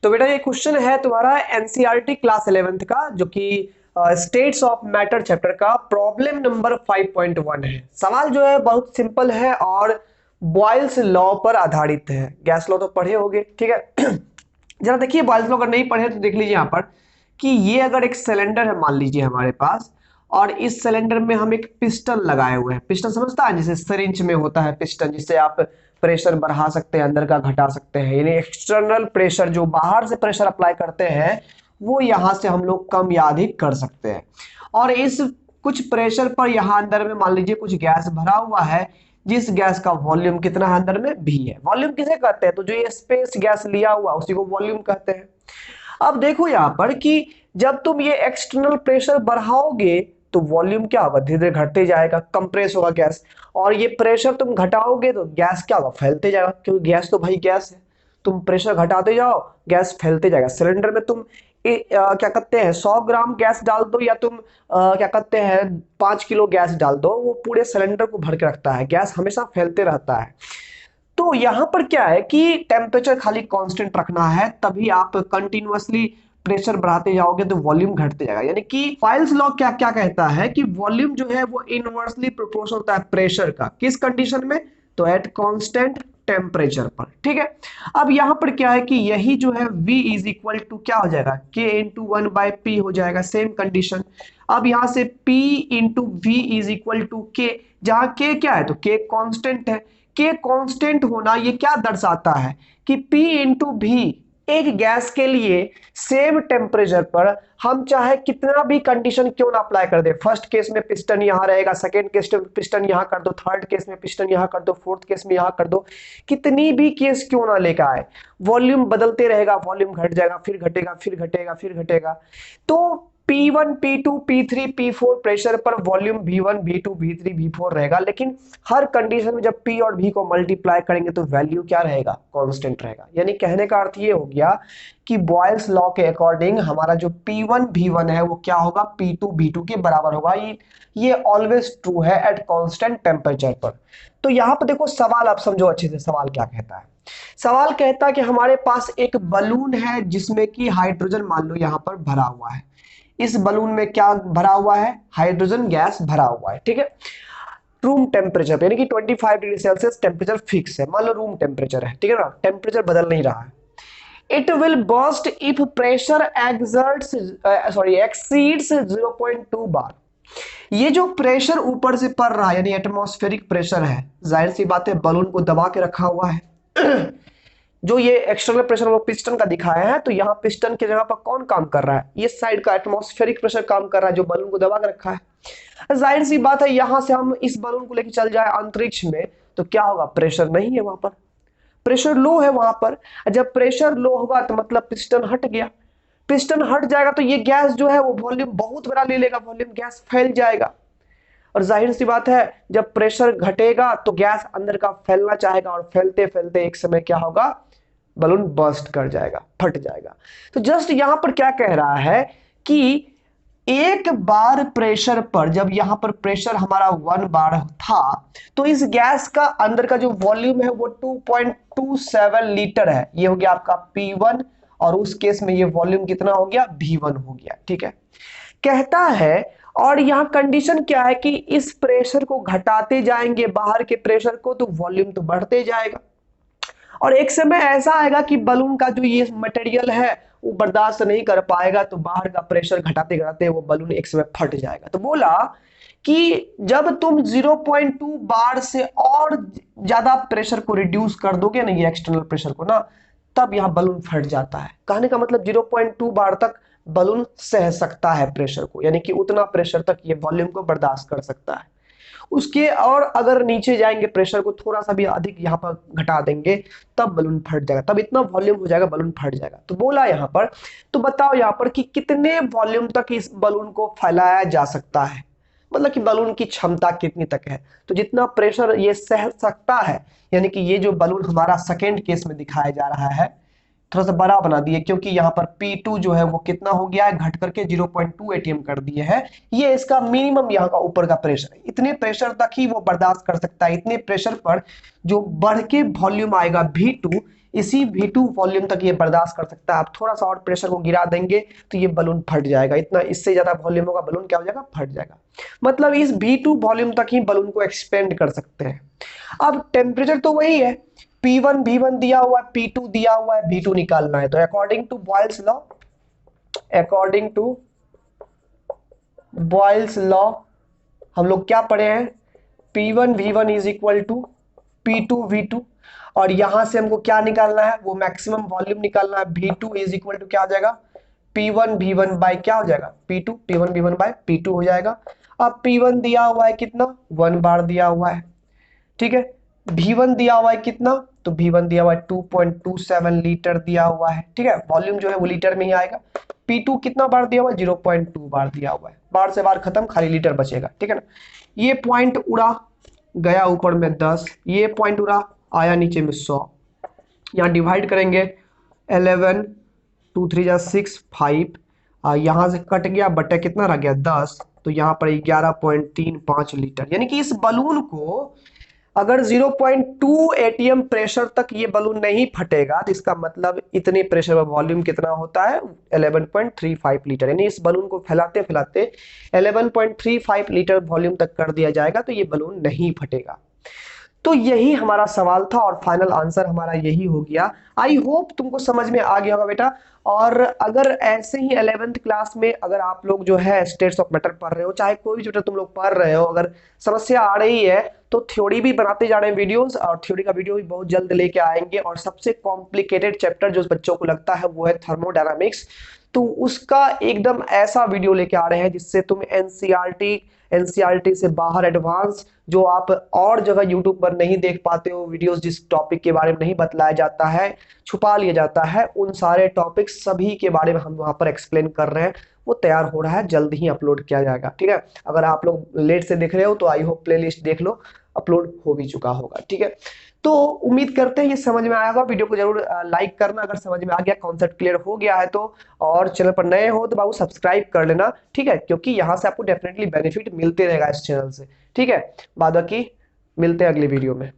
तो बेटा ये क्वेश्चन है तुम्हारा एनसीईआरटी क्लास 11th का, जो कि स्टेट्स ऑफ मैटर चैप्टर का प्रॉब्लम नंबर 5.1 है। सवाल जो है बहुत सिंपल है और बॉयल्स लॉ पर आधारित है। गैस लॉ तो पढ़े होगे, ठीक है। जरा देखिए, बॉयल्स लॉ अगर नहीं पढ़े तो देख लीजिए यहाँ पर कि ये अगर एक सिलेंडर है मान लीजिए हमारे पास, और इस सिलेंडर में हम एक पिस्टन लगाए हुए हैं। पिस्टन समझता है, जैसे सिरिंज में होता है पिस्टन, जिससे आप प्रेशर बढ़ा सकते हैं, अंदर का घटा सकते हैं। यानी एक्सटर्नल प्रेशर, जो बाहर से प्रेशर अप्लाई करते हैं, वो यहां से हम लोग कम या अधिक कर सकते हैं। और इस कुछ प्रेशर पर यहां अंदर में मान लीजिए कुछ गैस भरा हुआ है, जिस गैस का वॉल्यूम कितना है अंदर में, भी है। वॉल्यूम किसे कहते हैं? तो जो ये स्पेस गैस लिया हुआ उसी को वॉल्यूम कहते हैं। अब देखो यहां पर कि जब तुम ये एक्सटर्नल प्रेशर बढ़ाओगे तो वॉल्यूम क्या होगा, धीरे धीरे घटते जाएगा, कंप्रेस होगा गैस। और ये प्रेशर तुम घटाओगे तो गैस क्या होगा, फैलते जाएगा, क्योंकि गैस तो भाई गैस है। तुम प्रेशर घटाते जाओ, गैस फैलते जाएगा। सिलेंडर में तुम क्या कहते हैं 100 ग्राम गैस डाल दो, या तुम क्या कहते हैं 5 किलो गैस डाल दो, वो पूरे सिलेंडर को भर के रखता है। गैस हमेशा फैलते रहता है। तो यहां पर क्या है कि टेम्परेचर खाली कांस्टेंट रखना है, तभी आप कंटिन्यूअसली प्रेशर बढ़ाते जाओगे तो वॉल्यूम घटते जाएगा। यानी कि फाइल्स लॉ क्या क्या कहता है कि वॉल्यूम जो है वो इनवर्सली प्रोपोर्शनल होता है प्रेशर का। किस कंडीशन में? तो एट कांस्टेंट टेम्परेचर पर, ठीक है। अब यहां पर क्या है कि यही जो है V इज इक्वल टू क्या हो जाएगा, K इंटू 1/P हो जाएगा। Same condition. अब यहां से P into V is equal to K, जहां K क्या है, तो K कांस्टेंट है। के कांस्टेंट होना ये क्या दर्शाता है कि P इंटू भी, एक गैस के लिए सेम टेम्परेचर पर हम चाहे कितना भी कंडीशन क्यों ना अप्लाई कर दे। फर्स्ट केस में पिस्टन यहां रहेगा, सेकंड केस में पिस्टन यहां कर दो, थर्ड केस में पिस्टन यहां कर दो, फोर्थ केस में यहां कर दो, कितनी भी केस क्यों ना लेकर आए, वॉल्यूम बदलते रहेगा। वॉल्यूम घट जाएगा, फिर घटेगा, फिर घटेगा, फिर घटेगा। तो P1, P2, P3, P4 pressure पर volume V1, V2, V3, V4 रहेगा। लेकिन हर कंडीशन में जब P और V को मल्टीप्लाई करेंगे तो वैल्यू क्या रहेगा, कांस्टेंट रहेगा। यानी कहने का अर्थ ये हो गया कि बॉयल्स लॉ के अकॉर्डिंग हमारा जो P1, V1 है वो क्या होगा, P2, V2 के बराबर होगा। ये ऑलवेज ट्रू है एट कांस्टेंट टेम्परेचर पर। तो यहां पर देखो सवाल आप समझो अच्छे से, सवाल क्या कहता है। सवाल कहता है कि हमारे पास एक बलून है जिसमें कि हाइड्रोजन मान लो यहां पर भरा हुआ है। इस बलून में क्या भरा हुआ है, हाइड्रोजन गैस भरा हुआ है, ठीक है। रूम टेम्परेचर यानी कि 25 डिग्री सेल्सियस टेम्परेचर फिक्स है, मान लो रूम टेम्परेचर है, ठीक है ना, टेम्परेचर बदल नहीं रहा है। It will burst if pressure exceeds 0.2 बार। ये जो प्रेशर ऊपर से पड़ रहा है यानी एटमॉस्फेरिक प्रेशर है, जाहिर सी बात है बलून को दबा के रखा हुआ है। जो ये एक्सटर्नल प्रेशर वो पिस्टन का दिखाया है, तो यहाँ पिस्टन की जगह पर कौन काम कर रहा है, ये साइड का एटमॉस्फेरिक प्रेशर काम कर रहा है जो बलून को दबा के रखा है। जाहिर सी बात है यहां से हम इस बलून को लेकर चल जाए अंतरिक्ष में तो क्या होगा, प्रेशर नहीं है वहां पर, प्रेशर लो है वहां पर। जब प्रेशर लो होगा तो मतलब पिस्टन हट गया। पिस्टन हट जाएगा तो ये गैस जो है वो वॉल्यूम बहुत बड़ा ले लेगा, वॉल्यूम गैस फैल जाएगा। और जाहिर सी बात है जब प्रेशर घटेगा तो गैस अंदर का फैलना चाहेगा, और फैलते फैलते एक समय क्या होगा, बलून बर्स्ट कर जाएगा, फट जाएगा। तो जस्ट यहां पर क्या कह रहा है कि एक बार प्रेशर पर, जब यहां पर प्रेशर हमारा 1 बार था, तो इस गैस का अंदर का जो वॉल्यूम है वो 2.27 लीटर है। ये हो गया आपका P1, और उस केस में ये वॉल्यूम कितना हो गया, V1 हो गया, ठीक है। कहता है, और यहां कंडीशन क्या है कि इस प्रेशर को घटाते जाएंगे बाहर के प्रेशर को, तो वॉल्यूम तो बढ़ते जाएगा। और एक समय ऐसा आएगा कि बलून का जो ये मटेरियल है वो बर्दाश्त नहीं कर पाएगा, तो बाहर का प्रेशर घटाते घटाते वो बलून एक समय फट जाएगा। तो बोला कि जब तुम 0.2 बार से और ज्यादा प्रेशर को रिड्यूस कर दोगे ना, ये एक्सटर्नल प्रेशर को ना, तब यहां बलून फट जाता है। कहने का मतलब 0.2 बार तक बलून सह सकता है प्रेशर को, यानी कि उतना प्रेशर तक ये वॉल्यूम को बर्दाश्त कर सकता है। उसके और अगर नीचे जाएंगे, प्रेशर को थोड़ा सा भी अधिक यहाँ पर घटा देंगे, तब बलून फट जाएगा, तब इतना वॉल्यूम हो जाएगा बलून फट जाएगा। तो बोला यहाँ पर, तो बताओ यहाँ पर कि कितने वॉल्यूम तक इस बलून को फैलाया जा सकता है, मतलब कि बलून की क्षमता कितनी तक है। तो जितना प्रेशर ये सह सकता है, यानी कि ये जो बलून हमारा सेकेंड केस में दिखाया जा रहा है, थोड़ा सा बड़ा बना दिए, क्योंकि यहाँ पर P2 जो है वो कितना हो गया है, घट करके 0.2 एटीएम कर दिए है। ये इसका मिनिमम यहाँ का ऊपर का प्रेशर है, इतने प्रेशर तक ही वो बर्दाश्त कर सकता है। इतने प्रेशर पर जो बढ़ के वॉल्यूम आएगा V2, इसी V2 वॉल्यूम तक ये बर्दाश्त कर सकता है। आप थोड़ा सा और प्रेशर को गिरा देंगे तो ये बलून फट जाएगा। इतना इससे ज्यादा वॉल्यूम होगा, बलून क्या हो जाएगा, फट जाएगा। मतलब इस V2 वॉल्यूम तक ही बलून को एक्सपेंड कर सकते हैं। अब टेम्परेचर तो वही है, P1 V1 दिया हुआ है, P2 दिया हुआ है, V2 निकालना है। तो according to Boyle's law, according to Boyle's law हम लोग क्या पढ़े हैं, P1 V1 is equal to P2 V2, और यहां से हमको क्या निकालना है, वो मैक्सिमम वॉल्यूम निकालना है। V2 इज इक्वल टू क्या हो जाएगा, P1 V1 बाय क्या हो जाएगा, P2, P1 V1 bye P2 हो जाएगा। अब P1 दिया हुआ है कितना, 1 बार दिया हुआ है, ठीक है। V1 दिया हुआ है कितना, तो V1 दिया हुआ है 2.27 लीटर दिया हुआ है, ठीक है। वॉल्यूम जो है वो लीटर में ही आएगा। P2 कितना बार दिया हुआ है, 0.2 बार दिया हुआ है। बार से बार खत्म, खाली लीटर बचेगा, ठीक है ना। ये पॉइंट उड़ा गया ऊपर में 10, ये पॉइंट उड़ा आया नीचे में 100। यहाँ डिवाइड करेंगे 11, 2 3 जा 6 5, यहाँ से कट गया, बटा कितना रह गया 10, तो यहाँ पर 11.35 लीटर। यानी कि इस बलून को अगर 0.2 एटीएम प्रेशर तक ये बलून नहीं फटेगा, तो इसका मतलब इतने प्रेशर पर वॉल्यूम कितना होता है, 11.35 लीटर। यानी इस बलून को फैलाते फैलाते 11.35 लीटर वॉल्यूम तक कर दिया जाएगा तो ये बलून नहीं फटेगा। तो यही हमारा सवाल था और फाइनल आंसर हमारा यही हो गया। आई होप तुमको समझ में आ गया होगा बेटा। और अगर ऐसे ही 11th क्लास में अगर आप लोग जो है स्टेट्स ऑफ मैटर पढ़ रहे हो, चाहे कोई भी चैप्टर तुम लोग पढ़ रहे हो, अगर समस्या आ रही है तो थ्योरी भी बनाते जा रहे हैं वीडियोस, और थ्योरी का वीडियो भी बहुत जल्द लेके आएंगे। और सबसे कॉम्प्लिकेटेड चैप्टर जो बच्चों को लगता है वो है थर्मोडायनामिक्स, तो उसका एकदम ऐसा वीडियो लेके आ रहे हैं जिससे तुम एनसीईआरटी से बाहर एडवांस जो आप और जगह यूट्यूब पर नहीं देख पाते हो वीडियोस, जिस टॉपिक के बारे में नहीं बतलाया जाता है, छुपा लिया जाता है, उन सारे टॉपिक्स सभी के बारे में हम वहां पर एक्सप्लेन कर रहे हैं। वो तैयार हो रहा है, जल्द ही अपलोड किया जाएगा, ठीक है। अगर आप लोग लेट से देख रहे हो तो आई होप प्लेलिस्ट देख लो, अपलोड हो भी चुका होगा, ठीक है। तो उम्मीद करते हैं ये समझ में आया होगा। वीडियो को जरूर लाइक करना अगर समझ में आ गया, कॉन्सेप्ट क्लियर हो गया है तो। और चैनल पर नए हो तो बाबू सब्सक्राइब कर लेना, ठीक है, क्योंकि यहाँ से आपको डेफिनेटली बेनिफिट मिलते रहेगा इस चैनल से, ठीक है। बाद बाकी मिलते हैं अगली वीडियो में।